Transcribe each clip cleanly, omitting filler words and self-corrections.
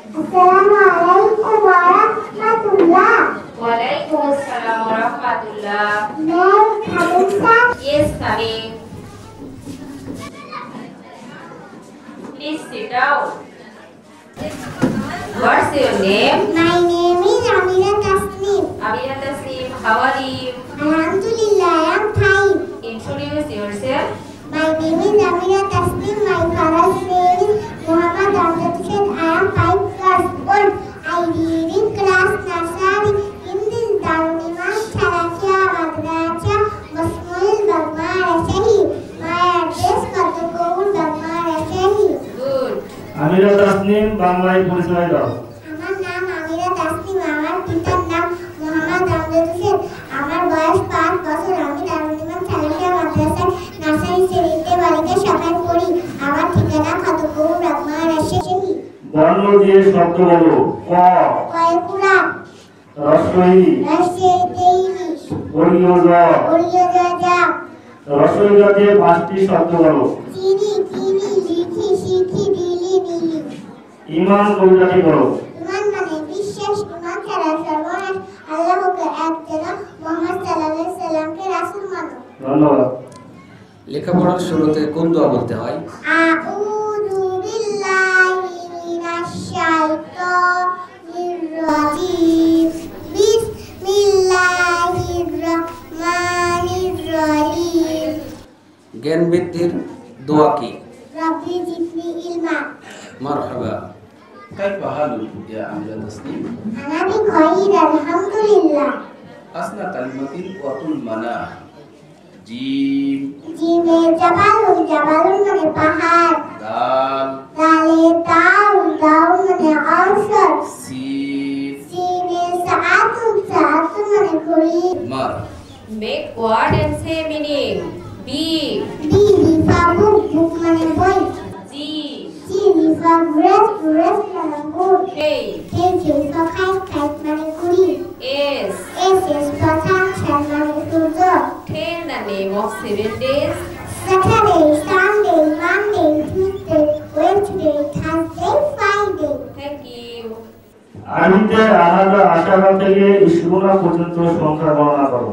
Assalamualaikum warahmatullah. Waalaikumsalam warahmatullah. May I come in, sir? Yes, coming. Please sit down. What's your name? My name is Amira Tasneem. Amira Tasneem. How are you? Alhamdulillah, I am fine. Introduce yourself. My name is Amira Tasneem. My father's name is Muhammad Amjad Hussain. I am 5 years old. I read in class nursery in this Darul Iman Salafia Madrasa Masmul Bagma Rajshahi. My address Katakoul Bagma Rajshahi. Good. আমিরা তাসনিম বাংলায় পরিচয় দাও। আমার নাম আমিরা তাসনিম। আমার পিতার নাম মোহাম্মদ আমজাদ হোসেন। আমার বয়স 5 বছর। আমি দারুল ইমান সালাফিয়া মাদ্রাসায় নার্সারি শ্রেণীতে বালিকা শাখায় পড়ি। আমার ঠিকানা খাতুপুর রাগমা রাজশাহী। বর্ণ দিয়ে শব্দ বলো। ক, কয়কুড়া, রস্বই, রাজশাহীতে ইলিশ, বর্গীয় জ, বর্গীয় জ যা, রস্বই জ দিয়ে 5টি শব্দ বলো। চিনি, চিনি, লিখি, শিখি, দিলি, দিলি। ঈমান কবিতাটি বলো। ইমান মানে বিশ্বাস। ইমান ছাড়া সর্বনাশ। আল্লাহকে এক জানো, মুহাম্মদ সাল্লাল্লাহু আলাইহি সাল্লামকে রাসূল মানো। ধন্যবাদ। লেখাপড়ার শুরুতে কোন দোয়া বলতে হয়? আউযু বিল্লাহি মিনাশ শাইতানির রাজিম। বিসমিল্লাহির রহমানির রহিম। জ্ঞান বৃদ্ধির দোয়া কি? রব্বি জিদনি ইলমা। মারহাবা। كيف حالك يا أميرة تسنيم؟ আনা বিখাইর আলহামদুলিল্লাহ। أثنى كلمة وطول مناه جيم জিমে জাবালুন, জাবালুন মানে পাহাড়। دال দালে দাউন, দাউন মানে অবসর। سين সিনে সাআতুন, সাআতুন মানে ঘড়ি। مر Make word and say meaning. B. B লিফা বুক, বুক মানে বই। G. সি লিফা ব্রেস্ট, ব্রেস্ট মানে বুক। K. এই লিফা খাইট, খাইট মানে ঘড়ি। S. এস এস পাথান, সান মানে সূর্য। Tell the name of 7 days. Saturday, Sunday, Monday, Tuesday, Wednesday, Thursday, Friday. Thank you. আরবিতে আলাদা আশারা থেকে ইসগুনা পর্যন্ত সংখ্যা গণনা করো।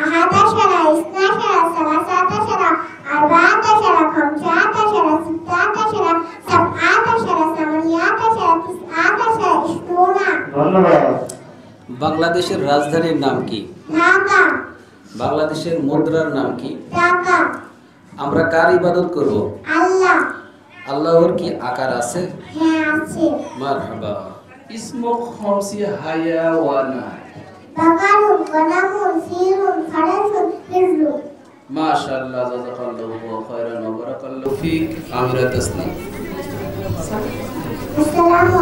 আহাদা সারা, ইসনা সারা, সালাসাতা সারা, আরবাআতা সারা, খামসাতা সারা, সিত্তাতা সারা, সাবআতা সারা, সামানিয়াতা সারা, তিসআতা সারা, ইসতুনা। ধন্যবাদ। বাংলাদেশের রাজধানীর নাম কি? ঢাকা, বাংলাদেশের মুদ্রার নাম কি? ঢাকা। আমরা কার ইবাদত করব? আল্লাহ। আল্লাহর কি আকার আছে? হ্যাঁ আছে। মারহাবা। اسمك خمسي حيوانات বাকারুন, গনামুন, ফিরুন, ফারাসুন, হিরলুন। ما شاء الله جزاك الله خيرا وبارك الله فيك أميرة تسنيم আসসালামু